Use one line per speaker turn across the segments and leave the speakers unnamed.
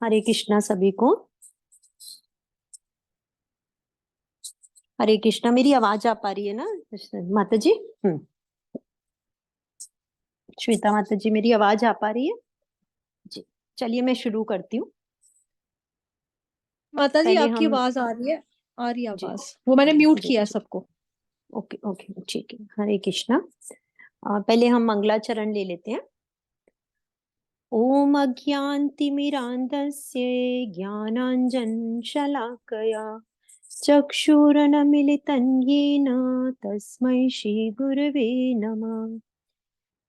हरे कृष्णा सभी को। हरे कृष्णा। मेरी आवाज आ पा रही है ना माता जी? श्वेता माता जी, मेरी आवाज आ पा रही है जी? चलिए मैं शुरू करती हूँ।
माता जी,
पहले
आपकी
हम
आवाज आ रही है। आ रही है
जी
आवाज, वो मैंने म्यूट
जी
किया है
जी।
सबको।
ओके ओके ठीक है। हरे कृष्णा। पहले हम मंगलाचरण ले लेते हैं। ओम अज्ञानतिमिरान्धस्य ज्ञानाञ्जनशलाकया चक्षुरुन्मीलितं येन तस्मै श्रीगुरवे नमः।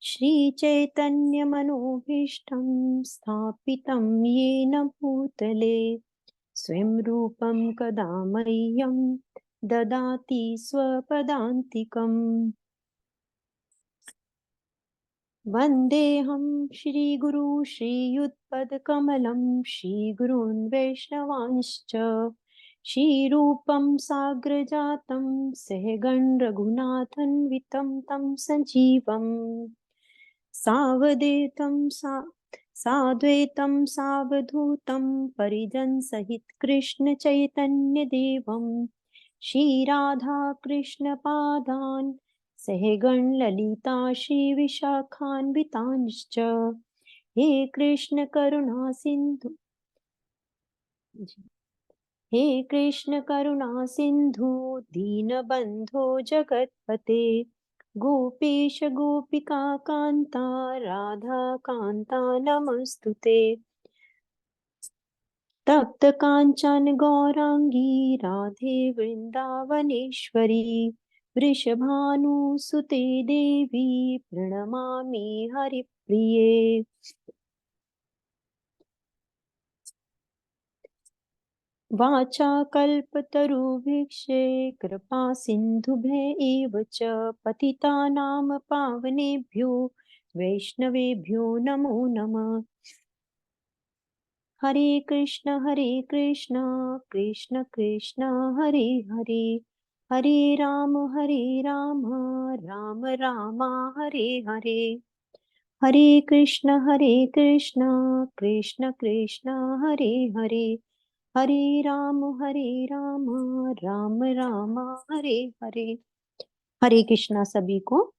श्रीचैतन्यमनोभीष्टं स्थापितं येन भूतले स्वयं रूपं कदा मह्यं ददाति स्वपदान्तिकम्। वन्देऽहं श्रीगुरु श्रीयुतपदकमलं श्रीगुरून् वैष्णवांश्च श्रीरूपं साग्रजातं सहगण रघुनाथान्वितं तं सजीवम् साद्वैतं सावधूतं परिजनसहित कृष्ण चैतन्य देवं श्रीराधा कृष्ण पादान् सहगण ललिता श्री विशाखान्वितांश्च। हे कृष्ण करुणा सिंधु हे कृष्ण करुणा सिंधु दीनबंधो जगतपते गोपेश गोपिका कांता राधा कांता नमस्तुते। तप्त कांचन गौरांगी राधे वृंदावनेश्वरी वृषभानुसुते देवी प्रणमामि हरिप्रिये। वाचा कल्पतरुभिक्षे कृपा सिन्धुभ्य एव च पतितानां पावनेभ्यो वैष्णवेभ्यो नमो नमः। हरे कृष्ण कृष्ण कृष्ण हरे हरे हरे राम राम राम हरे हरे। हरे कृष्ण कृष्ण कृष्ण हरे हरे हरे राम राम राम हरे हरे। हरे कृष्णा सभी को।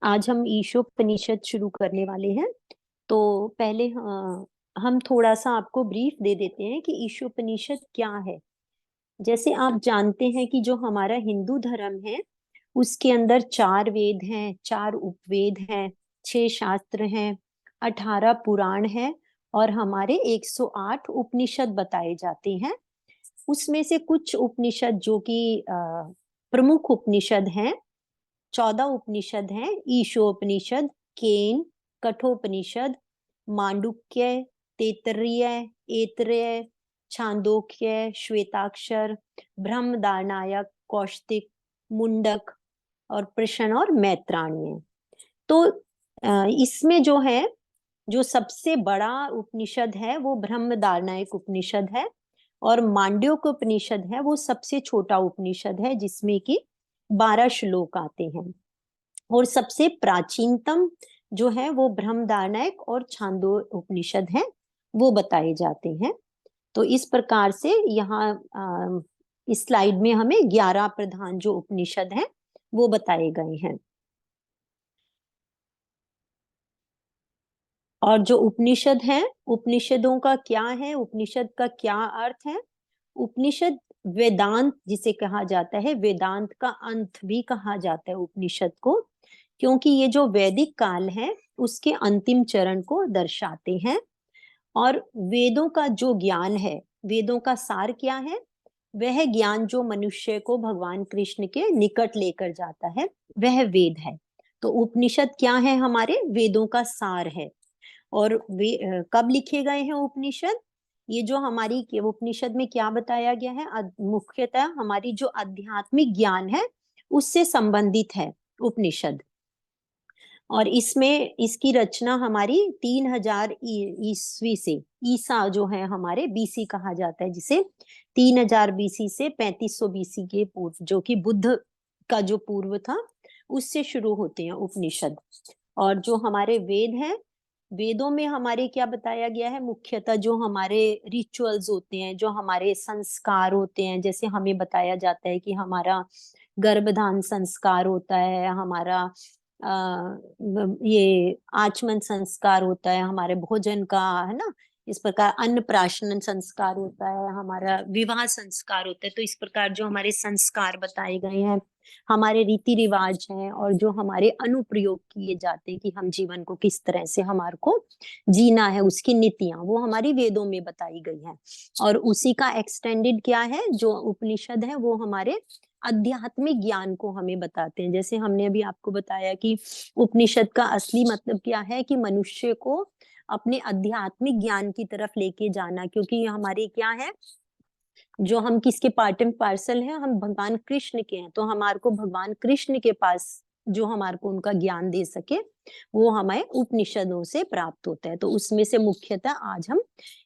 आज हम ईशोपनिषद शुरू करने वाले हैं। तो पहले हम थोड़ा सा आपको ब्रीफ दे देते हैं कि ईशोपनिषद क्या है। जैसे आप जानते हैं कि जो हमारा हिंदू धर्म है उसके अंदर 4 वेद हैं, 4 उपवेद हैं, 6 शास्त्र हैं, 18 पुराण हैं और हमारे 108 उपनिषद बताए जाते हैं। उसमें से कुछ उपनिषद जो कि प्रमुख उपनिषद हैं, 14 उपनिषद हैं। ईशोपनिषद, केन, कठोपनिषद, मांडुक्य, तैत्तिरीय, ऐतरेय, छांदोग्य, श्वेताक्षर, ब्रह्मदारणायक, कौशिक, मुंडक और प्रश्न और मैत्राणी है। तो इसमें जो है, जो सबसे बड़ा उपनिषद है वो ब्रह्मदारणायक उपनिषद है और मांड्योक उपनिषद है वो सबसे छोटा उपनिषद है जिसमें कि 12 श्लोक आते हैं। और सबसे प्राचीनतम जो है वो ब्रह्मदारणायक और छांदो उपनिषद है, वो बताए जाते हैं। तो इस प्रकार से यहाँ इस स्लाइड में हमें 11 प्रधान जो उपनिषद हैं वो बताए गए हैं। और जो उपनिषद हैं, उपनिषदों का क्या है, उपनिषद का क्या अर्थ है? उपनिषद वेदांत जिसे कहा जाता है, वेदांत का अंत भी कहा जाता है उपनिषद को, क्योंकि ये जो वैदिक काल है उसके अंतिम चरण को दर्शाते हैं। और वेदों का जो ज्ञान है, वेदों का सार क्या है? वह ज्ञान जो मनुष्य को भगवान कृष्ण के निकट लेकर जाता है वह वेद है। तो उपनिषद क्या है? हमारे वेदों का सार है। और वे कब लिखे गए हैं उपनिषद? ये जो हमारी उपनिषद में क्या बताया गया है, मुख्यतः हमारी जो आध्यात्मिक ज्ञान है उससे संबंधित है उपनिषद। और इसमें इसकी रचना हमारी 3000 ईस्वी से, ईसा जो है हमारे बीसी कहा जाता है, जिसे 3000 बीसी से 3500 बीसी के पूर्व, जो कि बुद्ध का जो पूर्व था, उससे शुरू होते हैं उपनिषद। और जो हमारे वेद हैं वेदों में हमारे क्या बताया गया है, मुख्यतः जो हमारे रिचुअल्स होते हैं, जो हमारे संस्कार होते हैं, जैसे हमें बताया जाता है कि हमारा गर्भधान संस्कार होता है, हमारा ये आचमन संस्कार होता है, हमारे भोजन का, है ना, इस प्रकार अन्नप्राशन संस्कार होता है, हमारा विवाह संस्कार होता है। तो इस प्रकार जो हमारे संस्कार बताए गए हैं, हमारे रीति रिवाज हैं, और जो हमारे अनुप्रयोग किए जाते हैं कि हम जीवन को किस तरह से हमारे को जीना है, उसकी नीतियां, वो हमारी वेदों में बताई गई है। और उसी का एक्सटेंडेड क्या है, जो उपनिषद है, वो हमारे आध्यात्मिक ज्ञान को हमें बताते हैं। जैसे हमने अभी आपको बताया कि उपनिषद का असली मतलब क्या है, कि मनुष्य को अपने आध्यात्मिक ज्ञान की तरफ लेके जाना, क्योंकि ये हमारे क्या है, जो हम किसके पार्ट एंड पार्सल हैं, हम भगवान कृष्ण के हैं। तो हमारे को भगवान कृष्ण के पास जो हमारे को उनका ज्ञान दे सके, वो हमें उपनिषदों से प्राप्त होता है। तो उसमें से मुख्यतः आज हम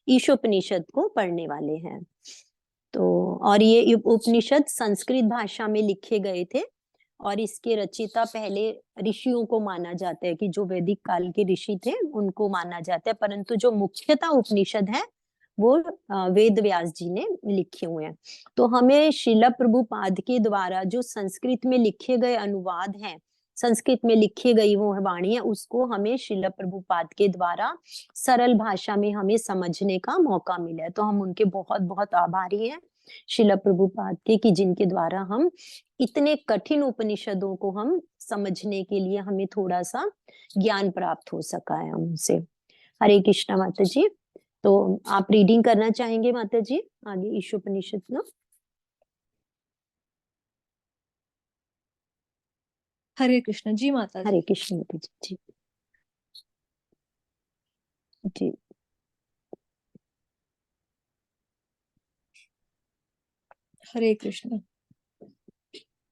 ईशोपनिषद को पढ़ने वाले हैं। तो और ये उपनिषद संस्कृत भाषा में लिखे गए थे, और इसके रचिता पहले ऋषियों को माना जाता है, कि जो वैदिक काल के ऋषि थे उनको माना जाता है, परंतु जो मुख्यतः उपनिषद है वो वेद व्यास जी ने लिखे हुए हैं। तो हमें श्रील प्रभुपाद के द्वारा जो संस्कृत में लिखे गए अनुवाद हैं, संस्कृत में लिखी गई वो वाणी है, उसको हमें श्रील प्रभुपाद के द्वारा सरल भाषा में हमें समझने का मौका मिला है। तो हम उनके बहुत बहुत आभारी हैं, श्रील प्रभुपाद के, कि जिनके द्वारा हम इतने कठिन उपनिषदों को हम समझने के लिए हमें थोड़ा सा ज्ञान प्राप्त हो सका है उनसे। हरे कृष्णा माता जी। तो आप रीडिंग करना चाहेंगे माता जी आगे ईशोपनिषद ना?
हरे कृष्ण जी माता
हरे
जी।
कृष्ण माता जी। जी जी।
हरे कृष्ण।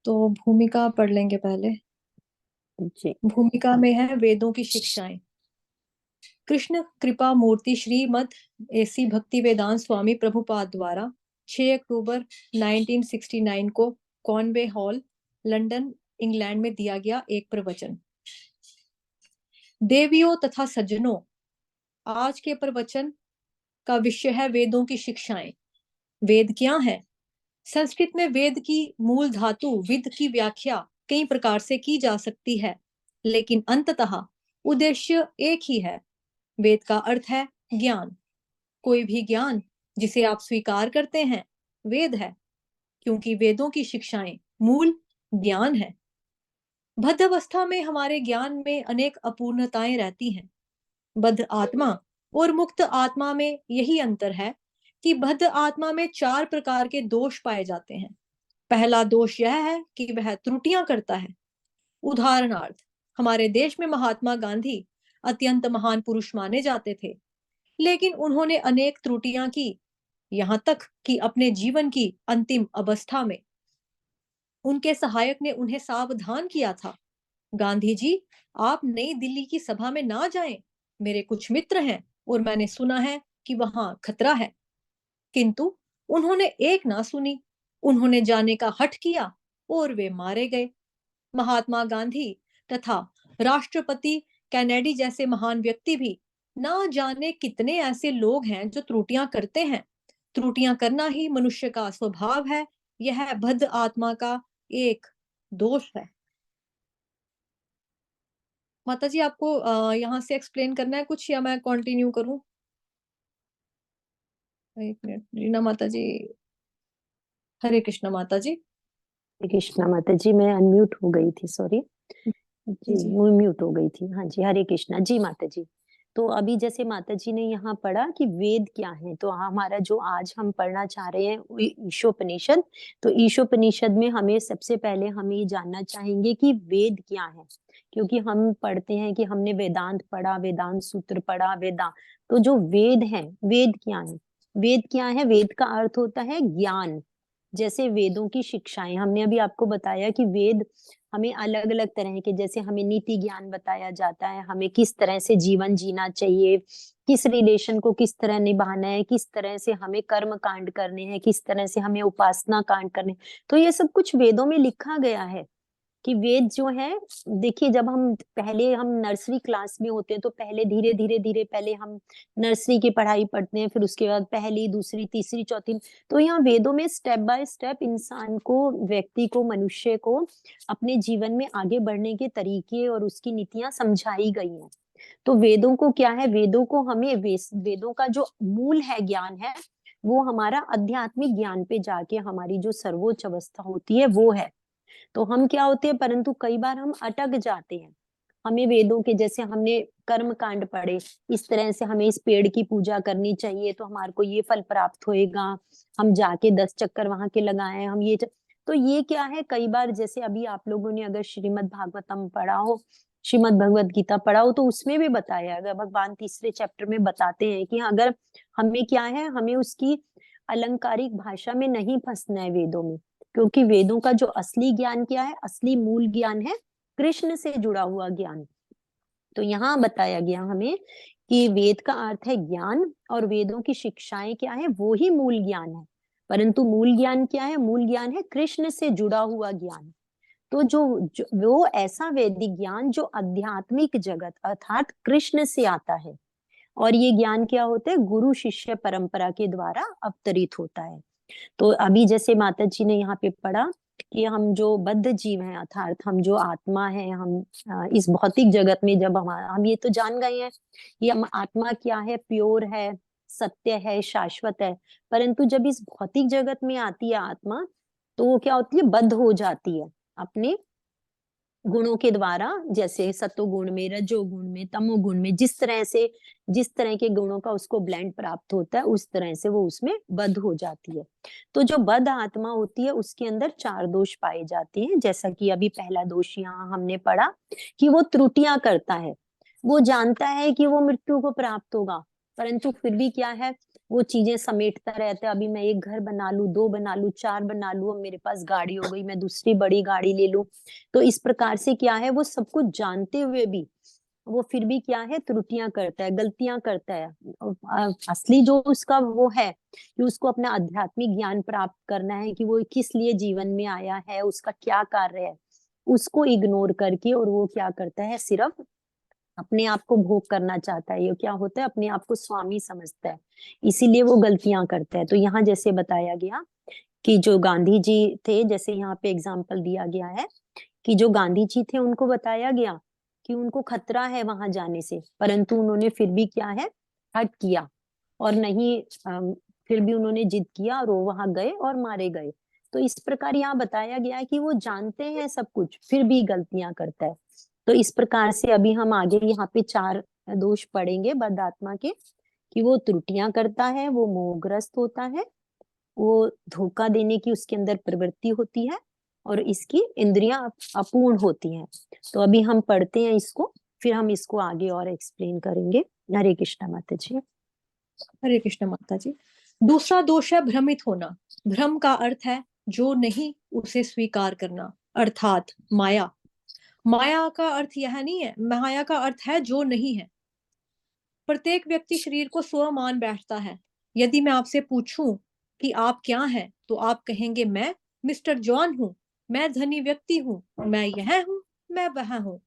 तो भूमिका पढ़ लेंगे पहले।
जी
भूमिका में है वेदों की शिक्षाएं। कृष्ण कृपा मूर्ति श्रीमद एसी भक्ति वेदांत स्वामी प्रभुपाद द्वारा 6 अक्टूबर 1969 को कॉनवे हॉल, लंदन, इंग्लैंड में दिया गया एक प्रवचन। देवियों तथा सज्जनों, आज के प्रवचन का विषय है वेदों की शिक्षाएं। वेद क्या है? संस्कृत में वेद की मूल धातु विद की व्याख्या कई प्रकार से की जा सकती है, लेकिन अंततः उद्देश्य एक ही है। वेद का अर्थ है ज्ञान। कोई भी ज्ञान जिसे आप स्वीकार करते हैं वेद है, क्योंकि वेदों की शिक्षाएं मूल ज्ञान है। बद्ध अवस्था में हमारे ज्ञान में अनेक अपूर्णताएं रहती हैं। बद्ध आत्मा और मुक्त आत्मा में यही अंतर है कि बद्ध आत्मा में 4 प्रकार के दोष पाए जाते हैं। पहला दोष यह है कि वह त्रुटियां करता है। उदाहरणार्थ, हमारे देश में महात्मा गांधी अत्यंत महान पुरुष माने जाते थे, लेकिन उन्होंने अनेक त्रुटियां की, यहां तक कि अपने जीवन की अंतिम अवस्था में उनके सहायक ने उन्हें सावधान किया था, गांधी जी, आप नई दिल्ली की सभा में ना जाएं। मेरे कुछ मित्र हैं और मैंने सुना है कि वहां खतरा है। किंतु उन्होंने एक ना सुनी। उन्होंने जाने का हठ किया और वे मारे गए। महात्मा गांधी तथा राष्ट्रपति कैनेडी जैसे महान व्यक्ति भी, ना जाने कितने ऐसे लोग हैं जो त्रुटियां करते हैं। त्रुटियां करना ही मनुष्य का स्वभाव है। यह बद्ध आत्मा का एक दोष है। माता जी, आपको यहाँ से एक्सप्लेन करना है कुछ, या मैं कंटिन्यू करूं? एक मिनट रीना माता जी। हरे कृष्ण माता जी।
हरे कृष्णा माता जी, मैं अनम्यूट हो गई थी, सॉरी जी,
जी।
मैं म्यूट हो गई थी। हाँ जी, हरे कृष्णा जी माता जी। तो अभी जैसे माता जी ने यहाँ पढ़ा कि वेद क्या है, तो हमारा जो आज हम पढ़ना चाह रहे हैं ईशोपनिषद। तो ईशोपनिषद में हमें सबसे पहले हम ये जानना चाहेंगे कि वेद क्या है, क्योंकि हम पढ़ते हैं कि हमने वेदांत पढ़ा, वेदांत सूत्र पढ़ा, वेदांत। तो जो वेद है, वेद क्या है? वेद क्या है? वेद का अर्थ होता है ज्ञान। जैसे वेदों की शिक्षाएं, हमने अभी आपको बताया कि वेद हमें अलग अलग तरह के, जैसे हमें नीति ज्ञान बताया जाता है, हमें किस तरह से जीवन जीना चाहिए, किस रिलेशन को किस तरह निभाना है, किस तरह से हमें कर्म कांड करने हैं, किस तरह से हमें उपासना कांड करने। तो ये सब कुछ वेदों में लिखा गया है कि वेद जो है, देखिए जब हम नर्सरी क्लास में होते हैं तो पहले धीरे धीरे धीरे पहले हम नर्सरी की पढ़ाई पढ़ते हैं, फिर उसके बाद पहली दूसरी तीसरी चौथी, तो यहाँ वेदों में स्टेप बाय स्टेप इंसान को, व्यक्ति को, मनुष्य को अपने जीवन में आगे बढ़ने के तरीके और उसकी नीतियां समझाई गई हैं। तो वेदों को क्या है, वेदों को हमें वेदों का जो मूल है ज्ञान है, वो हमारा आध्यात्मिक ज्ञान पे जाके हमारी जो सर्वोच्च अवस्था होती है वो है। तो हम क्या होते हैं, परंतु कई बार हम अटक जाते हैं। हमें वेदों के, जैसे हमने कर्म कांड पढ़े, इस तरह से हमें इस पेड़ की पूजा करनी चाहिए तो हमारे को ये फल प्राप्त होएगा, हम जाके 10 चक्कर वहां के लगाए, हम तो ये क्या है, कई बार जैसे अभी आप लोगों ने अगर श्रीमद् भागवतम पढ़ा हो, श्रीमद् भगवत गीता पढ़ा हो, तो उसमें भी बताया है, भगवान तीसरे चैप्टर में बताते हैं कि अगर हमें क्या है, हमें उसकी अलंकारिक भाषा में नहीं फंसना है वेदों में, क्योंकि वेदों का जो असली ज्ञान क्या है, असली मूल ज्ञान है कृष्ण से जुड़ा हुआ ज्ञान। तो यहाँ बताया गया हमें कि वेद का अर्थ है ज्ञान, और वेदों की शिक्षाएं क्या है, वो ही मूल ज्ञान है। परंतु मूल ज्ञान क्या है, मूल ज्ञान है कृष्ण से जुड़ा हुआ ज्ञान। तो वो ऐसा वैदिक ज्ञान जो आध्यात्मिक जगत अर्थात कृष्ण से आता है, और ये ज्ञान क्या होता है, गुरु शिष्य परंपरा के द्वारा अवतरित होता है। तो अभी जैसे माता जी ने यहाँ पे पढ़ा कि हम जो बद्ध जीव हैं, अर्थात हम जो आत्मा है, हम इस भौतिक जगत में जब हम ये तो जान गए हैं, ये हम आत्मा क्या है, प्योर है, सत्य है, शाश्वत है। परंतु जब इस भौतिक जगत में आती है आत्मा, तो वो क्या होती है, बद्ध हो जाती है अपने गुणों के द्वारा, जैसे सत्वगुण में, रजोगुण में, तमोगुण में, जिस तरह के गुणों का उसको ब्लेंड प्राप्त होता है, उस तरह से वो उसमें बद्ध हो जाती है। तो जो बद्ध आत्मा होती है उसके अंदर 4 दोष पाए जाते हैं, जैसा कि अभी पहला दोष यहाँ हमने पढ़ा कि वो त्रुटियां करता है। वो जानता है कि वो मृत्यु को प्राप्त होगा, परंतु फिर भी क्या है, वो चीजें समेटता रहता है। अभी मैं एक घर बना लूं, 2 बना लूं, 4 बना लूं, अब मेरे पास गाड़ी हो गई, मैं दूसरी बड़ी गाड़ी ले लूं। तो इस प्रकार से क्या है, वो सब कुछ जानते हुए भी वो फिर भी क्या है, त्रुटियां करता है, गलतियां करता है। असली जो उसका वो है कि उसको अपना आध्यात्मिक ज्ञान प्राप्त करना है, कि वो किस लिए जीवन में आया है, उसका क्या कार्य है, उसको इग्नोर करके, और वो क्या करता है, सिर्फ अपने आप को भोग करना चाहता है। ये क्या होता है, अपने आप को स्वामी समझता है, इसीलिए वो गलतियां करता है। तो यहाँ जैसे बताया गया कि जो गांधी जी थे, जैसे यहाँ पे एग्जाम्पल दिया गया है कि जो गांधी जी थे उनको बताया गया कि उनको खतरा है वहां जाने से, परंतु उन्होंने फिर भी क्या है, हट किया, और नहीं फिर भी उन्होंने जिद किया और वो वहां गए और मारे गए। तो इस प्रकार यहाँ बताया गया है कि वो जानते हैं सब कुछ, फिर भी गलतियां करता है। तो इस प्रकार से अभी हम आगे यहाँ पे 4 दोष पढ़ेंगे बद्ध आत्मा के, कि वो त्रुटियां करता है, वो मोहग्रस्त होता है, वो धोखा देने की उसके अंदर प्रवृत्ति होती है, और इसकी इंद्रियां अपूर्ण होती हैं। तो अभी हम पढ़ते हैं इसको, फिर हम इसको आगे और एक्सप्लेन करेंगे। हरे कृष्णा माता जी।
हरे कृष्ण माता जी। दूसरा दोष है भ्रमित होना। भ्रम का अर्थ है जो नहीं उसे स्वीकार करना, अर्थात माया। माया का अर्थ यह नहीं है, माया का अर्थ है जो नहीं है। प्रत्येक व्यक्ति शरीर को स्व मान बैठता है। यदि मैं आपसे पूछूं कि आप क्या हैं, तो आप कहेंगे मैं मिस्टर जॉन हूं, मैं धनी व्यक्ति हूं, मैं यह हूं, मैं वह हूं।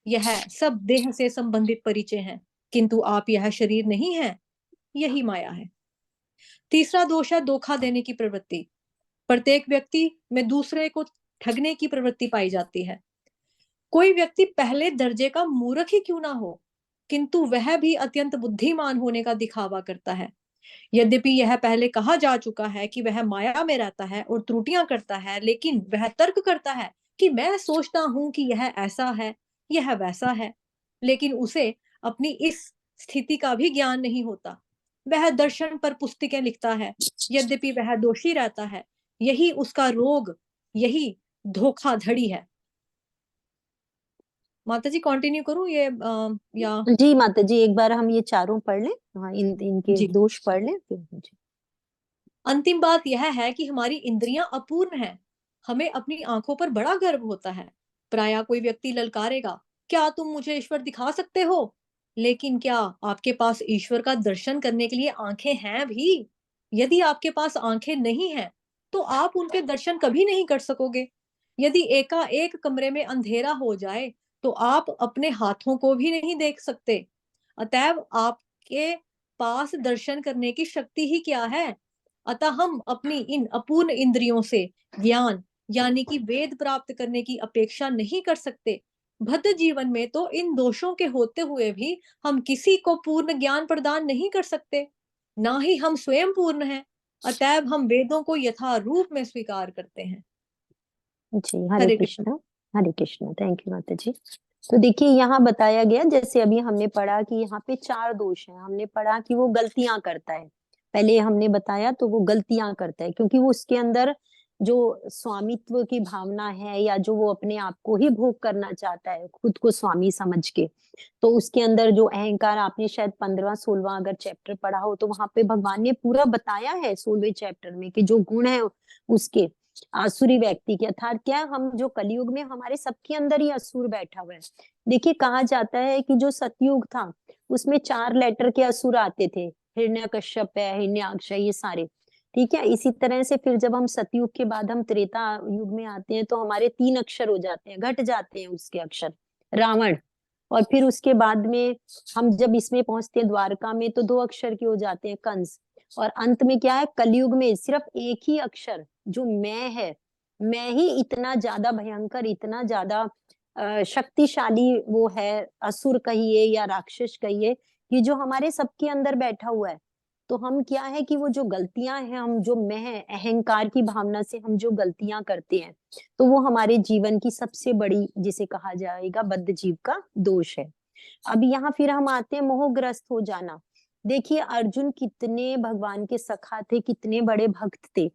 यह सब देह से संबंधित परिचय हैं, किंतु आप यह शरीर नहीं है। यही माया है। तीसरा दोष है धोखा देने की प्रवृत्ति। प्रत्येक व्यक्ति में दूसरे को ठगने की प्रवृत्ति पाई जाती है। कोई व्यक्ति पहले दर्जे का मूर्ख ही क्यों ना हो, किंतु वह भी अत्यंत बुद्धिमान होने का दिखावा करता है। यद्यपि यह पहले कहा जा चुका है कि वह माया में रहता है और त्रुटियां करता है, लेकिन वह तर्क करता है कि मैं सोचता हूं कि यह ऐसा है, यह वैसा है। लेकिन उसे अपनी इस स्थिति का भी ज्ञान नहीं होता। वह दर्शन पर पुस्तकें लिखता है, यद्यपि वह दोषी रहता है। यही उसका रोग, यही धोखाधड़ी है। माता जी कंटिन्यू करूं ये या?
जी माता जी, एक बार हम ये चारों पढ़ लें, हाँ, इनके
जी।
दोष पढ़ लें फिर। जी।
अंतिम बात यह है कि हमारी इंद्रियां अपूर्ण हैं। हमें अपनी आंखों पर बड़ा गर्व होता है। प्रायः कोई व्यक्ति ललकारेगा, क्या तुम मुझे ईश्वर दिखा सकते हो? लेकिन क्या आपके पास ईश्वर का दर्शन करने के लिए आंखें हैं भी? यदि आपके पास आंखें नहीं हैं, तो आप उनके दर्शन कभी नहीं कर सकोगे। यदि एकाएक कमरे में अंधेरा हो जाए तो आप अपने हाथों को भी नहीं देख सकते। अतएव आपके पास दर्शन करने की शक्ति ही क्या है? अतः हम अपनी इन अपूर्ण इंद्रियों से ज्ञान यानी कि वेद प्राप्त करने की अपेक्षा नहीं कर सकते। भद्र जीवन में तो इन दोषों के होते हुए भी हम किसी को पूर्ण ज्ञान प्रदान नहीं कर सकते, ना ही हम स्वयं पूर्ण हैं। अतएव हम वेदों को यथारूप में स्वीकार करते हैं।
जी, हरे
हरे कृष्ण।
कृष्णा। हरे कृष्णा, थैंक यू माता जी। तो देखिए यहाँ बताया गया, जैसे अभी हमने पढ़ा कि यहाँ पे 4 दोष हैं। हमने पढ़ा कि वो गलतियां करता है, पहले हमने बताया, तो वो गलतियां करता है क्योंकि वो उसके अंदर जो स्वामित्व की भावना है, या जो वो अपने आप को ही भोग करना चाहता है, खुद को स्वामी समझ के, तो उसके अंदर जो अहंकार, आपने शायद 15-16 अगर चैप्टर पढ़ा हो तो वहां पे भगवान ने पूरा बताया है 16वें चैप्टर में कि जो गुण है उसके आसुरी व्यक्ति के, अर्थात क्या, हम जो कलयुग में हमारे सबके अंदर ही असुर बैठा हुआ है। देखिए कहा जाता है कि जो सतयुग था उसमें 4 लेटर के असुर आते थे, हिरण्यकश्यप है, हिरण्याक्ष है, ये सारे, ठीक है। इसी तरह से फिर जब हम सतयुग के बाद हम त्रेता युग में आते हैं तो हमारे 3 अक्षर हो जाते हैं, घट जाते हैं उसके अक्षर, रावण। और फिर उसके बाद में हम जब इसमें पहुंचते हैं द्वारका में तो 2 अक्षर के हो जाते हैं, कंस। और अंत में क्या है, कलयुग में सिर्फ एक ही अक्षर जो मैं है, मैं ही इतना ज्यादा भयंकर, इतना ज्यादा शक्तिशाली वो है, असुर कहिए या राक्षस कहिए, कि जो हमारे सबके अंदर बैठा हुआ है। तो हम क्या है कि वो जो गलतियां हैं, हम जो मैं अहंकार की भावना से हम जो गलतियां करते हैं, तो वो हमारे जीवन की सबसे बड़ी, जिसे कहा जाएगा बद्ध जीव का दोष है। अब यहाँ फिर हम आते हैं मोहग्रस्त हो जाना। देखिए अर्जुन कितने भगवान के सखा थे, कितने बड़े भक्त थे,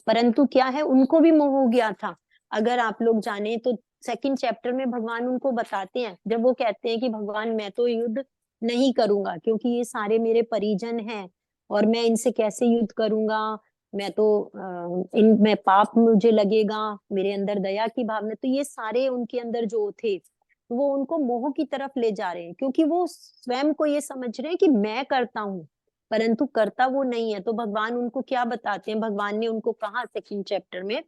परंतु क्या है, उनको भी मोह हो गया था। अगर आप लोग जाने तो सेकंड चैप्टर में भगवान उनको बताते हैं, जब वो कहते हैं कि भगवान मैं तो युद्ध नहीं करूंगा क्योंकि ये सारे मेरे परिजन हैं और मैं इनसे कैसे युद्ध करूंगा, मैं तो इन में पाप मुझे लगेगा, मेरे अंदर दया की भावना, तो ये सारे उनके अंदर जो थे वो उनको मोह की तरफ ले जा रहे हैं, क्योंकि वो स्वयं को ये समझ रहे हैं कि मैं करता हूँ, परंतु करता वो नहीं है। तो भगवान उनको क्या बताते हैं, भगवान ने उनको कहा सेकंड चैप्टर में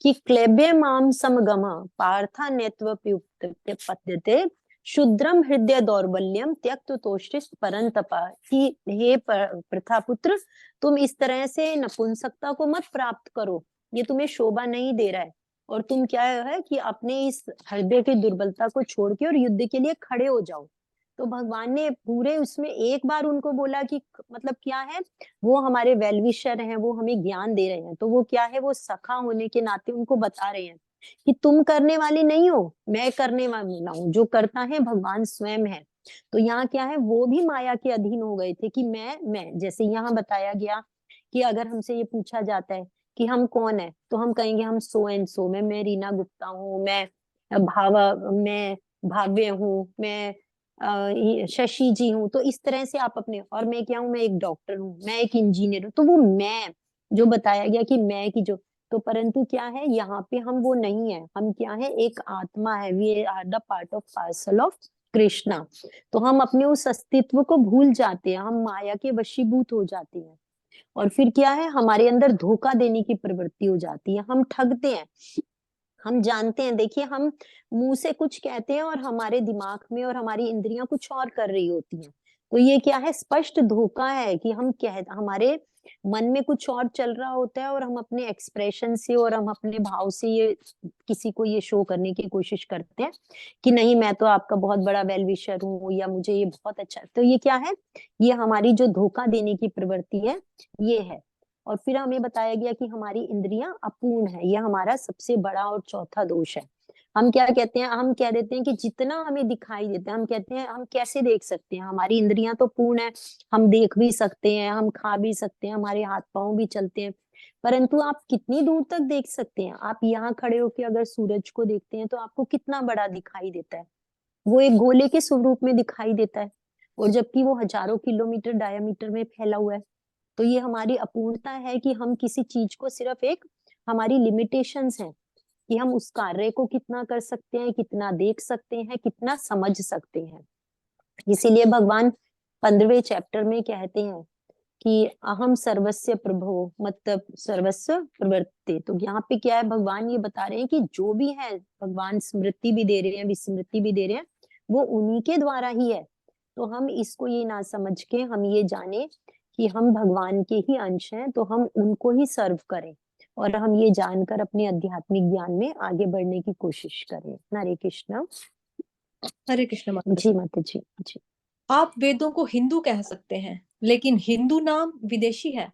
कि क्लेब्य माम समगम पार्था नेत्व पद्यते शुद्रम हृदय दौर्बल्यम त्यक्त तोष्टिस परंतपा, कि हे प्रथा पुत्र, तुम इस तरह से नपुंसकता को मत प्राप्त करो, ये तुम्हें शोभा नहीं दे रहा है। और तुम क्या है कि अपने इस हृदय की दुर्बलता को छोड़ के और युद्ध के लिए खड़े हो जाओ। तो भगवान ने पूरे उसमें एक बार उनको बोला कि मतलब क्या है, वो हमारे वेलविशर हैं, वो हमें ज्ञान दे रहे हैं, तो वो क्या है, वो सखा होने के नाते उनको बता रहे हैं कि तुम करने वाले नहीं हो, मैं करने वाला हूँ, जो करता है भगवान स्वयं है। तो यहाँ क्या है, वो भी माया के अधीन हो गए थे कि मैं जैसे यहाँ बताया गया कि अगर हमसे ये पूछा जाता है कि हम कौन है, तो हम कहेंगे हम सो एंड सो, मैं रीना गुप्ता हूँ, मैं भाव्य हूँ, मैं शशि जी हूँ। तो इस तरह से आप अपने, और मैं क्या हूँ, मैं एक डॉक्टर हूँ, मैं एक इंजीनियर हूँ, तो वो मैं जो बताया गया कि मैं की जो, तो परंतु क्या है, यहाँ पे हम वो नहीं है, हम क्या है, एक आत्मा है, we are the part of parcel of Krishna. तो हम अपने उस अस्तित्व को भूल जाते हैं, हम माया के वशीभूत हो जाते हैं, और फिर क्या है, हमारे अंदर धोखा देने की प्रवृत्ति हो जाती है, हम ठगते हैं, हम जानते हैं। देखिए हम मुंह से कुछ कहते हैं और हमारे दिमाग में और हमारी इंद्रियां कुछ और कर रही होती हैं। तो ये क्या है, स्पष्ट धोखा है कि हम कह, हमारे मन में कुछ और चल रहा होता है और हम अपने एक्सप्रेशन से और हम अपने भाव से ये किसी को ये शो करने की कोशिश करते हैं कि नहीं मैं तो आपका बहुत बड़ा वेल विशर हूँ, या मुझे ये बहुत अच्छा। तो ये क्या है, ये हमारी जो धोखा देने की प्रवृत्ति है, ये है। और फिर हमें बताया गया कि हमारी इंद्रियां अपूर्ण है, यह हमारा सबसे बड़ा और चौथा दोष है। हम क्या कहते हैं, हम कह देते हैं कि जितना हमें दिखाई देता है, हम कहते हैं हम कैसे देख सकते हैं, हमारी इंद्रियां तो पूर्ण है, हम देख भी सकते हैं, हम खा भी सकते हैं, हमारे हाथ पांव भी चलते हैं, परंतु आप कितनी दूर तक देख सकते हैं? आप यहाँ खड़े होकर अगर सूरज को देखते हैं तो आपको कितना बड़ा दिखाई देता है, वो एक गोले के स्वरूप में दिखाई देता है, और जबकि वो हजारों किलोमीटर डायमीटर में फैला हुआ है। तो ये हमारी अपूर्णता है कि हम किसी चीज को, सिर्फ एक हमारी लिमिटेशंस हैं कि हम उस कार्य को कितना कर सकते हैं, कितना देख सकते हैं, कितना समझ सकते हैं। इसीलिए भगवान 15वें चैप्टर में कहते हैं कि अहम सर्वस्य प्रभो, मतलब सर्वस्व प्रवर्ते। तो यहाँ पे क्या है, भगवान ये बता रहे हैं कि जो भी है, भगवान स्मृति भी दे रहे हैं, विस्मृति भी दे रहे हैं, वो उन्हीं के द्वारा ही है। तो हम इसको ये ना समझ के हम ये जाने कि हम भगवान के ही अंश हैं, तो हम उनको ही सर्व करें, और हम ये जानकर अपने आध्यात्मिक ज्ञान में आगे बढ़ने की कोशिश करें। हरे कृष्णा।
हरे कृष्ण माता
जी
जी।
माता जी। जी
आप वेदों को हिंदू कह सकते हैं, लेकिन हिंदू नाम विदेशी है।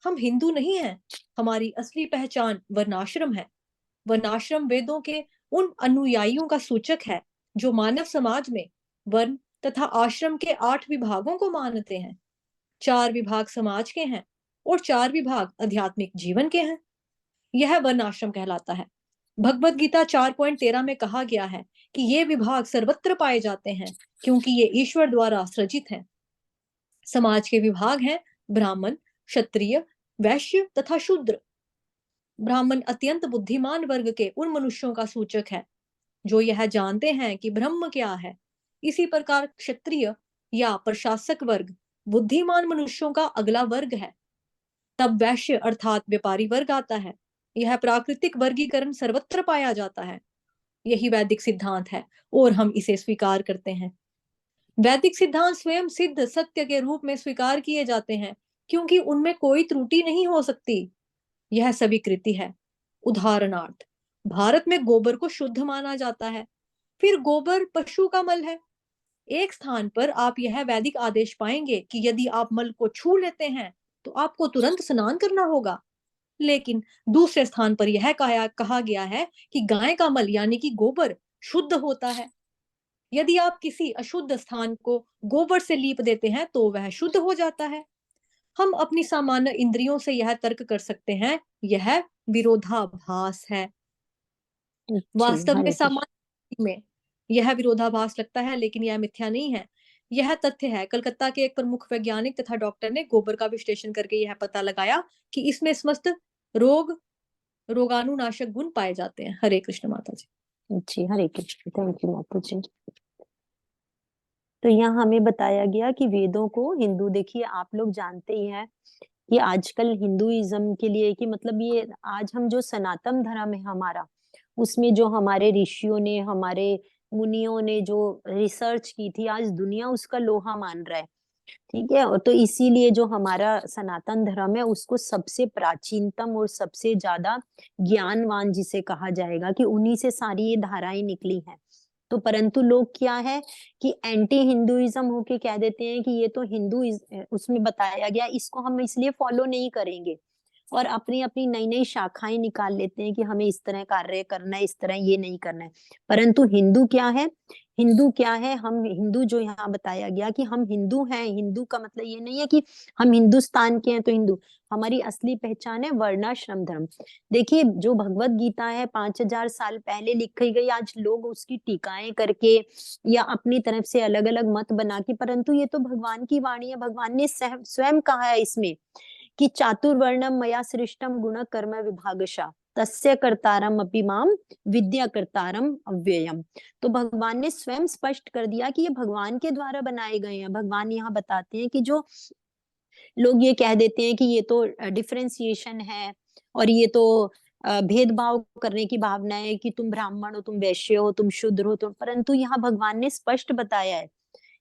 हम हिंदू नहीं हैं। हमारी असली पहचान वर्णाश्रम है। वर्णाश्रम वेदों के उन अनुयायियों का सूचक है जो मानव समाज में वर्ण तथा आश्रम के 8 विभागों को मानते हैं। 4 विभाग समाज के हैं और 4 विभाग आध्यात्मिक जीवन के हैं। यह वर्णाश्रम कहलाता है। भगवत गीता 4.13 में कहा गया है कि ये विभाग सर्वत्र पाए जाते हैं क्योंकि ये ईश्वर द्वारा सृजित हैं। समाज के विभाग हैं ब्राह्मण, क्षत्रिय, वैश्य तथा शूद्र। ब्राह्मण अत्यंत बुद्धिमान वर्ग के उन मनुष्यों का सूचक है जो यह जानते हैं कि ब्रह्म क्या है। इसी प्रकार क्षत्रिय या प्रशासक वर्ग बुद्धिमान मनुष्यों का अगला वर्ग है। तब वैश्य अर्थात व्यापारी वर्ग आता है। यह प्राकृतिक वर्गीकरण सर्वत्र पाया जाता है। यही वैदिक सिद्धांत है और हम इसे स्वीकार करते हैं। वैदिक सिद्धांत स्वयं सिद्ध सत्य के रूप में स्वीकार किए जाते हैं क्योंकि उनमें कोई त्रुटि नहीं हो सकती। यह स्वीकृति है। उदाहरणार्थ, भारत में गोबर को शुद्ध माना जाता है। फिर गोबर पशु का मल है। एक स्थान पर आप यह वैदिक आदेश पाएंगे कि यदि आप मल को छू लेते हैं तो आपको तुरंत स्नान करना होगा। लेकिन दूसरे स्थान पर यह कहा गया है कि गाय का मल यानी कि गोबर शुद्ध होता है। यदि आप किसी अशुद्ध स्थान को गोबर से लीप देते हैं तो वह शुद्ध हो जाता है। हम अपनी सामान्य इंद्रियों से यह तर्क कर सकते हैं, यह विरोधाभास है।
जी।
वास्तव में
हरे कृष्ण।
सामान्य में यह विरोधाभास लगता है, लेकिन यह मिथ्या नहीं है। यह तथ्य है। कलकत्ता के एक प्रमुख वैज्ञानिक तथा डॉक्टर ने गोबर का विश्लेषण करके यह पता लगाया कि इसमें समस्त रोग रोगाणुनाशक गुण पाए जाते हैं। हरे कृष्ण माता जी।
जी हरे कृष्ण। थैंक यू माता जी। तो यहाँ हमें बताया गया कि वेदों को हिंदू, देखिए आप लोग जानते ही हैं कि आजकल हिंदुइज्म के लिए, कि मतलब ये आज हम जो सनातन धर्म है हमारा, उसमें जो हमारे ऋषियों ने, हमारे मुनियों ने जो रिसर्च की थी, आज दुनिया उसका लोहा मान रहा है। ठीक है, और तो इसीलिए जो हमारा सनातन धर्म है उसको सबसे प्राचीनतम और सबसे ज्यादा ज्ञानवान जिसे कहा जाएगा, कि उन्हीं से सारी ये धाराएं निकली हैं। तो परंतु लोग क्या है कि एंटी हिंदुइज्म होके कह देते हैं कि ये तो हिंदू उसमें बताया गया, इसको हम इसलिए फॉलो नहीं करेंगे, और अपनी अपनी नई नई शाखाएं निकाल लेते हैं कि हमें इस तरह कार्य करना है, इस तरह ये नहीं करना है। परंतु हिंदू क्या है, हिंदू क्या है, हम हिंदू जो यहाँ बताया गया कि हम हिंदू हैं, हिंदू का मतलब ये नहीं है कि हम हिंदुस्तान के हैं तो हिंदू। हमारी असली पहचान है वर्णाश्रम धर्म। देखिए जो भगवत गीता है 5000 साल पहले लिखी गई, आज लोग उसकी टीकाएं करके या अपनी तरफ से अलग अलग मत बना के, परंतु ये तो भगवान की वाणी है। भगवान ने स्वयं कहा है इसमें कि चातुर्वर्णम मया सृष्टम गुण कर्म विभागशः तस्य कर्तारम अपि माम विद्या कर्तारम अव्ययम। तो भगवान ने स्वयं स्पष्ट कर दिया कि ये भगवान के द्वारा बनाए गए हैं। भगवान यहाँ बताते हैं कि जो लोग ये कह देते हैं कि ये तो डिफरेंशिएशन है, और ये तो भेदभाव करने की भावना है कि तुम ब्राह्मण हो, तुम वैश्य हो, तुम शूद्र हो, तुम, परंतु यहाँ भगवान ने स्पष्ट बताया है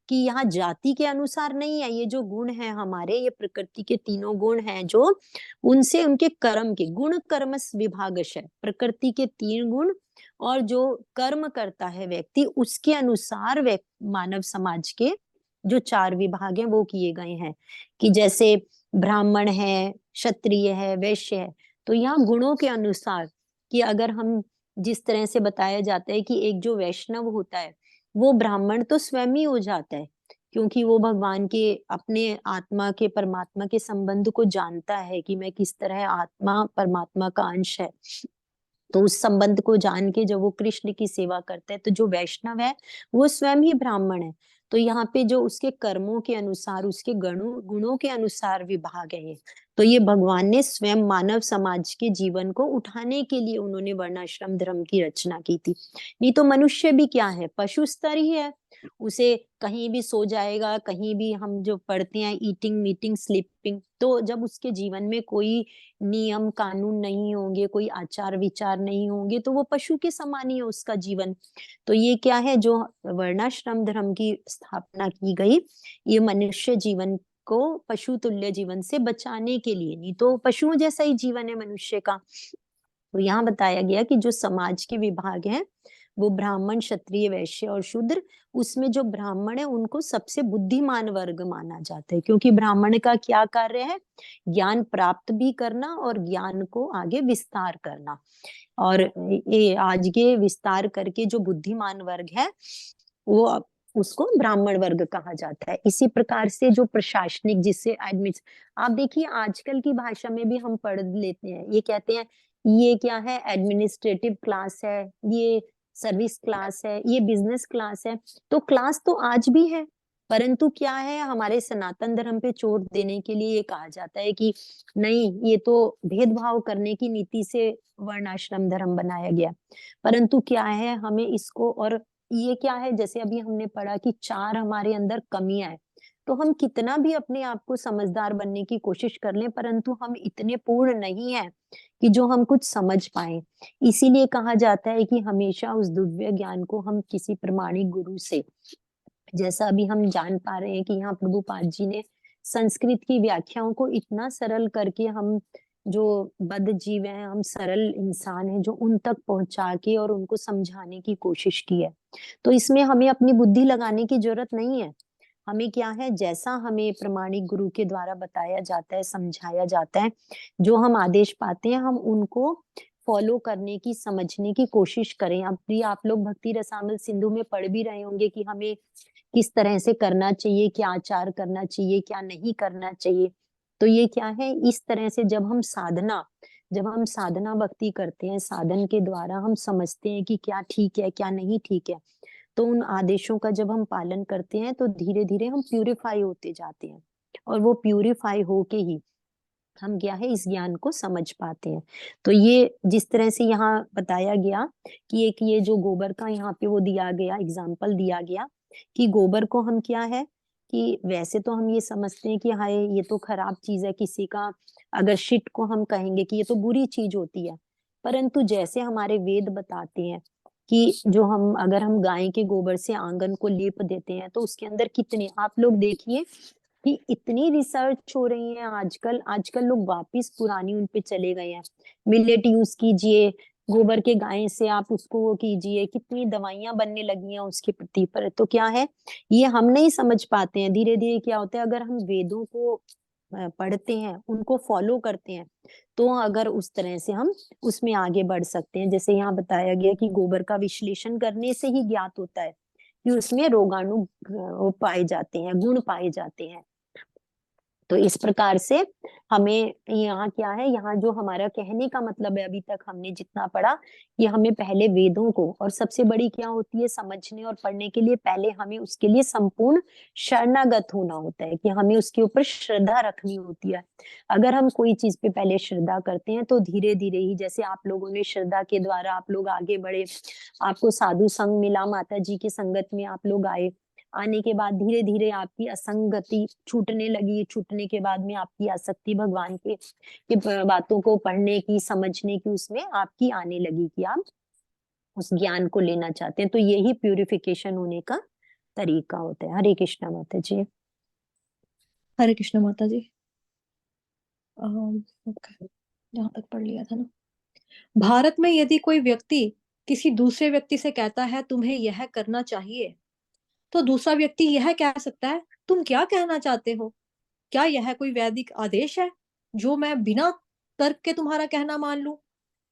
कि यहाँ जाति के अनुसार नहीं है। ये जो गुण है हमारे, ये प्रकृति के तीनों गुण हैं, जो उनसे उनके कर्म के गुण कर्मस विभागश है, प्रकृति के 3 गुण, और जो कर्म करता है व्यक्ति उसके अनुसार मानव समाज के जो 4 विभाग हैं वो किए गए हैं। कि जैसे ब्राह्मण है, क्षत्रिय है, वैश्य है, तो यहाँ गुणों के अनुसार, कि अगर हम जिस तरह से बताया जाता है कि एक जो वैष्णव होता है वो ब्राह्मण तो स्वयं ही हो जाता है, क्योंकि वो भगवान के अपने आत्मा के परमात्मा के संबंध को जानता है कि मैं किस तरह आत्मा परमात्मा का अंश है। तो उस संबंध को जान के जब वो कृष्ण की सेवा करते हैं, तो जो वैष्णव है वो स्वयं ही ब्राह्मण है। तो यहाँ पे जो उसके कर्मों के अनुसार, उसके गुणों के अनुसार विभाग है ये। तो ये भगवान ने स्वयं मानव समाज के जीवन को उठाने के लिए उन्होंने वर्णाश्रम धर्म की रचना की थी। नहीं तो मनुष्य भी क्या है, पशु स्तर ही है। उसे कहीं भी सो जाएगा, कहीं भी हम जो पढ़ते हैं ईटिंग, मीटिंग, स्लीपिंग, तो जब उसके जीवन में कोई नियम कानून नहीं होंगे, कोई आचार विचार नहीं होंगे, तो वो पशु के समान ही है उसका जीवन। तो ये क्या है, जो वर्णाश्रम धर्म की स्थापना की गई, ये मनुष्य जीवन को पशु तुल्य जीवन से बचाने के लिए, नहीं तो पशुओं जैसा ही जीवन है मनुष्य का। तो यहाँ बताया गया कि जो समाज के विभाग हैं, वो ब्राह्मण, क्षत्रिय, वैश्य और शूद्र, उसमें जो ब्राह्मण है उनको सबसे बुद्धिमान वर्ग माना जाता है, क्योंकि ब्राह्मण का क्या कार्य है, ज्ञान प्राप्त भी करना और ज्ञान को आगे विस्तार करना। और ये आज के विस्तार करके जो बुद्धिमान वर्ग है, वो उसको ब्राह्मण वर्ग कहा जाता है। इसी प्रकार से जो प्रशासनिक, जिससे एडमिट, आप देखिए आजकल की भाषा में भी हम पढ़ लेते हैं, ये कहते हैं ये क्या है, एडमिनिस्ट्रेटिव क्लास है, ये सर्विस क्लास है, ये बिजनेस क्लास है। तो क्लास तो आज भी है, परंतु क्या है, हमारे सनातन धर्म पे चोट देने के लिए ये कहा जाता है कि नहीं, ये तो भेदभाव करने की नीति से वर्णाश्रम धर्म बनाया गया। परंतु क्या है, हमें इसको, और ये क्या है, जैसे अभी हमने पढ़ा कि 4 हमारे अंदर कमियां है, तो हम कितना भी अपने आप को समझदार बनने की कोशिश कर लें, परंतु हम इतने पूर्ण नहीं है कि जो हम कुछ समझ पाए। इसीलिए कहा जाता है कि हमेशा उस दिव्य ज्ञान को हम किसी प्रमाणिक गुरु से, जैसा अभी हम जान पा रहे हैं कि यहाँ प्रभुपाद जी ने संस्कृत की व्याख्याओं को इतना सरल करके, हम जो बद्ध जीव हैं, हम सरल इंसान हैं, जो उन तक पहुंचा के और उनको समझाने की कोशिश की है। तो इसमें हमें अपनी बुद्धि लगाने की जरूरत नहीं है। हमें क्या है, जैसा हमें प्रमाणिक गुरु के द्वारा बताया जाता है, समझाया जाता है, जो हम आदेश पाते हैं, हम उनको फॉलो करने की, समझने की कोशिश करें। अब भी आप लोग भक्ति रसामृत सिंधु में पढ़ भी रहे होंगे कि हमें किस तरह से करना चाहिए, क्या आचार करना चाहिए, क्या नहीं करना चाहिए। तो ये क्या है, इस तरह से जब हम साधना भक्ति करते हैं, साधन के द्वारा हम समझते हैं कि क्या ठीक है, क्या नहीं ठीक है, तो उन आदेशों का जब हम पालन करते हैं, तो धीरे धीरे हम प्यूरिफाई होते जाते हैं, और वो प्यूरिफाई होके ही हम क्या है, इस ज्ञान को समझ पाते हैं। तो ये जिस तरह से यहाँ बताया गया कि एक ये जो गोबर का यहाँ पे वो दिया गया, एग्जाम्पल दिया गया कि गोबर को हम क्या है, कि वैसे तो हम ये समझते हैं कि हाय ये तो खराब चीज है, किसी का अगर शिट को हम कहेंगे कि ये तो बुरी चीज होती है, परंतु जैसे हमारे वेद बताते हैं कि जो हम, अगर हम गाय के गोबर से आंगन को लेप देते हैं, तो उसके अंदर कितने, आप लोग देखिए कि इतनी रिसर्च हो रही है आजकल, आजकल लोग वापिस पुरानी उन पे चले गए हैं। मिलेट यूज कीजिए, गोबर के गाय से आप उसको वो कीजिए, कितनी दवाइयां बनने लगी हैं उसके प्रति। पर तो क्या है, ये हम नहीं समझ पाते हैं। धीरे धीरे क्या होता है, अगर हम वेदों को पढ़ते हैं, उनको फॉलो करते हैं, तो अगर उस तरह से हम उसमें आगे बढ़ सकते हैं। जैसे यहाँ बताया गया कि गोबर का विश्लेषण करने से ही ज्ञात होता है कि उसमें रोगाणु वो पाए जाते हैं, गुण पाए जाते हैं। तो इस प्रकार से हमें यहाँ क्या है, यहाँ जो हमारा कहने का मतलब है, अभी तक हमने जितना पढ़ा, कि हमें पहले वेदों को, और सबसे बड़ी क्या होती है, समझने और पढ़ने के लिए पहले हमें उसके लिए संपूर्ण शरणागत होना होता है, कि हमें उसके ऊपर श्रद्धा रखनी होती है। अगर हम कोई चीज पे पहले श्रद्धा करते हैं, तो धीरे धीरे ही, जैसे आप लोगों ने श्रद्धा के द्वारा आप लोग आगे बढ़े, आपको साधु संग मिला, माता जी की संगत में आप लोग आए, आने के बाद धीरे धीरे आपकी असंगति छूटने लगी, छूटने के बाद में आपकी आसक्ति भगवान के बातों को पढ़ने की, समझने की, उसमें आपकी आने लगी कि आप उस ज्ञान को लेना चाहते हैं। तो यही प्यूरिफिकेशन होने का तरीका होता है। हरे कृष्णा माता जी।
हरे कृष्ण माता जी। ओके, यहाँ तक पढ़ लिया था ना। भारत में यदि कोई व्यक्ति किसी दूसरे व्यक्ति से कहता है तुम्हें यह करना चाहिए, तो दूसरा व्यक्ति यह कह सकता है तुम क्या कहना चाहते हो? क्या यह कोई वैदिक आदेश है जो मैं बिना तर्क के तुम्हारा कहना मान लूं?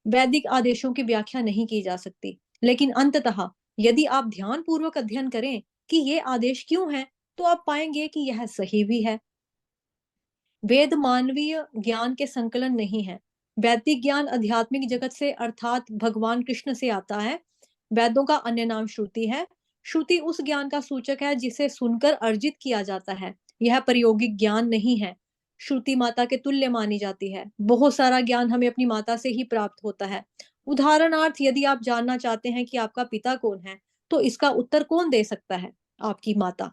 वैदिक आदेशों की व्याख्या नहीं की जा सकती, लेकिन अंततः यदि आप ध्यान पूर्वक अध्ययन करें कि ये आदेश क्यों है, तो आप पाएंगे कि यह सही भी है। वेद मानवीय ज्ञान के संकलन नहीं है। वैदिक ज्ञान आध्यात्मिक जगत से अर्थात भगवान कृष्ण से आता है। वेदों का अन्य नाम श्रुति है। श्रुति उस ज्ञान का सूचक है जिसे सुनकर अर्जित किया जाता है। यह प्रायोगिक ज्ञान नहीं है। श्रुति माता के तुल्य मानी जाती है। बहुत सारा ज्ञान हमें अपनी माता से ही प्राप्त होता है। उदाहरणार्थ, यदि आप जानना चाहते हैं कि आपका पिता कौन है, तो इसका उत्तर कौन दे सकता है? आपकी माता।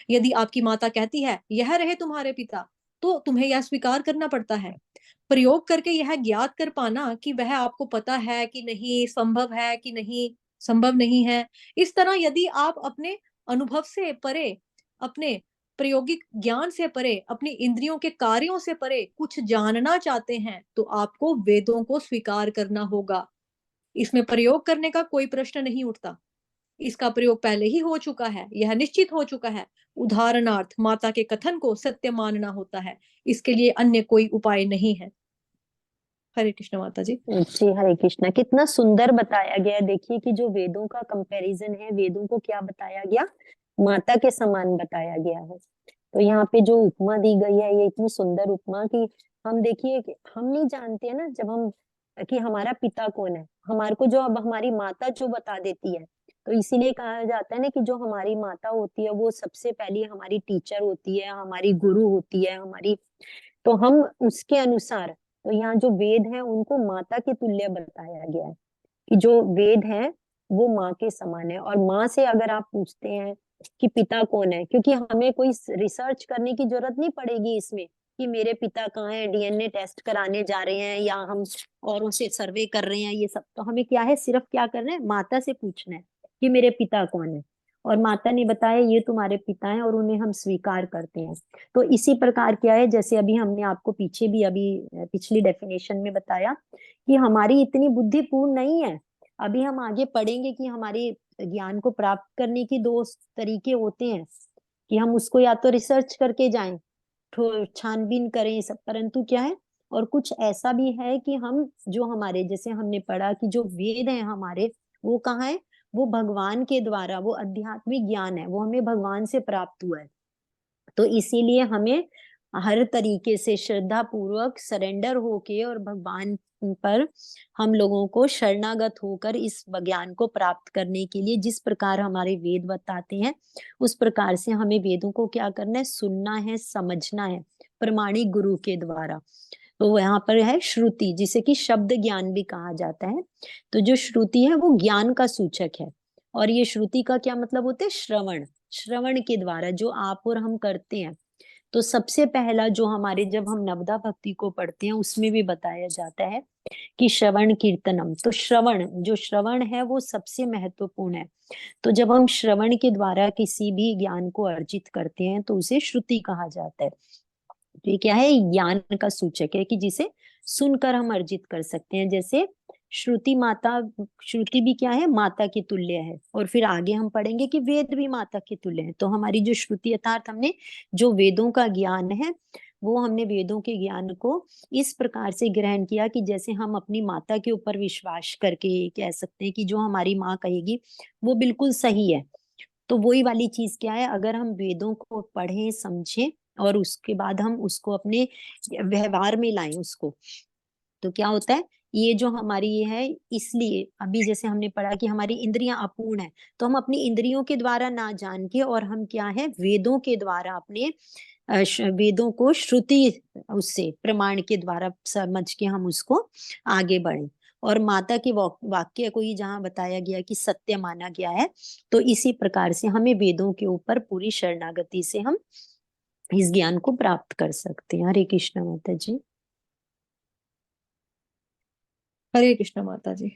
यदि आपकी माता कहती है यह रहे तुम्हारे पिता, तो तुम्हें यह स्वीकार करना पड़ता है। प्रयोग करके यह ज्ञात कर पाना कि वह आपको पता है कि नहीं, संभव है कि नहीं, संभव नहीं है। इस तरह यदि आप अपने अनुभव से परे, अपने प्रायोगिक ज्ञान से परे, अपनी इंद्रियों के कार्यों से परे कुछ जानना चाहते हैं, तो आपको वेदों को स्वीकार करना होगा। इसमें प्रयोग करने का कोई प्रश्न नहीं उठता। इसका प्रयोग पहले ही हो चुका है, यह निश्चित हो चुका है। उदाहरणार्थ, माता के कथन को सत्य मानना होता है। इसके लिए अन्य कोई उपाय नहीं है। हरे कृष्ण माता जी।
जी हरे कृष्णा, कितना सुंदर बताया गया है। देखिए कि जो वेदों का कंपैरिजन है, वेदों को क्या बताया गया, माता के समान बताया गया है। तो यहाँ पे जो उपमा दी गई है, ये इतनी सुंदर उपमा कि हम देखिए कि हम नहीं जानते हैं ना, जब हम कि हमारा पिता कौन है, हमारे को जो अब हमारी माता जो बता देती है। तो इसीलिए कहा जाता है ना कि जो हमारी माता होती है वो सबसे पहले हमारी टीचर होती है, हमारी गुरु होती है हमारी। तो हम उसके अनुसार, तो यहाँ जो वेद है उनको माता के तुल्य बताया गया है कि जो वेद है वो माँ के समान है। और माँ से अगर आप पूछते हैं कि पिता कौन है, क्योंकि हमें कोई रिसर्च करने की जरूरत नहीं पड़ेगी इसमें कि मेरे पिता कहाँ है, डीएनए टेस्ट कराने जा रहे हैं या हम औरों से सर्वे कर रहे हैं, ये सब तो हमें क्या है, सिर्फ क्या करना है, माता से पूछना है कि मेरे पिता कौन है। और माता ने बताया ये तुम्हारे पिता हैं, और उन्हें हम स्वीकार करते हैं। तो इसी प्रकार क्या है, जैसे अभी हमने आपको पीछे भी अभी पिछली डेफिनेशन में बताया कि हमारी इतनी बुद्धि पूर्ण नहीं है। अभी हम आगे पढ़ेंगे कि हमारे ज्ञान को प्राप्त करने की दो तरीके होते हैं कि हम उसको या तो रिसर्च करके जाएं, छानबीन करें सब, परंतु क्या है, और कुछ ऐसा भी है कि हम जो हमारे, जैसे हमने पढ़ा कि जो वेद है हमारे, वो कहाँ है, वो भगवान के द्वारा, वो आध्यात्मिक ज्ञान है, वो हमें भगवान से प्राप्त हुआ है। तो इसीलिए हमें हर तरीके से श्रद्धा पूर्वक सरेंडर होके और भगवान पर हम लोगों को शरणागत होकर इस ज्ञान को प्राप्त करने के लिए, जिस प्रकार हमारे वेद बताते हैं उस प्रकार से हमें वेदों को क्या करना है, सुनना है, समझना है प्रमाणिक गुरु के द्वारा। तो यहाँ पर है श्रुति, जिसे कि शब्द ज्ञान भी कहा जाता है। तो जो श्रुति है वो ज्ञान का सूचक है। और ये श्रुति का क्या मतलब होता है, श्रवण, श्रवण के द्वारा जो आप और हम करते हैं। तो सबसे पहला जो हमारे, जब हम नवदा भक्ति को पढ़ते हैं उसमें भी बताया जाता है कि श्रवण कीर्तनम। तो श्रवण, जो श्रवण है वो सबसे महत्वपूर्ण है। तो जब हम श्रवण के द्वारा किसी भी ज्ञान को अर्जित करते हैं तो उसे श्रुति कहा जाता है। तो ये क्या है, ज्ञान का सूचक है कि जिसे सुनकर हम अर्जित कर सकते हैं। जैसे श्रुति माता, श्रुति भी क्या है, माता के तुल्य है। और फिर आगे हम पढ़ेंगे कि वेद भी माता के तुल्य है। तो हमारी जो श्रुति अर्थात हमने जो वेदों का ज्ञान है, वो हमने वेदों के ज्ञान को इस प्रकार से ग्रहण किया कि जैसे हम अपनी माता के ऊपर विश्वास करके कह सकते हैं कि जो हमारी माँ कहेगी वो बिल्कुल सही है। तो वही वाली चीज क्या है, अगर हम वेदों को पढ़ें, समझें और उसके बाद हम उसको अपने व्यवहार में लाएं उसको, तो क्या होता है, ये जो हमारी ये है, इसलिए अभी जैसे हमने पढ़ा कि हमारी इंद्रियां अपूर्ण है, तो हम अपनी इंद्रियों के द्वारा ना जान के, और हम क्या है, वेदों के द्वारा अपने वेदों को श्रुति, उससे प्रमाण के द्वारा समझ के हम उसको आगे बढ़े। और माता के वाक्य को ही जहाँ बताया गया कि सत्य माना गया है, तो इसी प्रकार से हमें वेदों के ऊपर पूरी शरणागति से हम इस ज्ञान को प्राप्त कर सकते हैं। हरे कृष्ण माता जी।
हरे कृष्ण माता जी।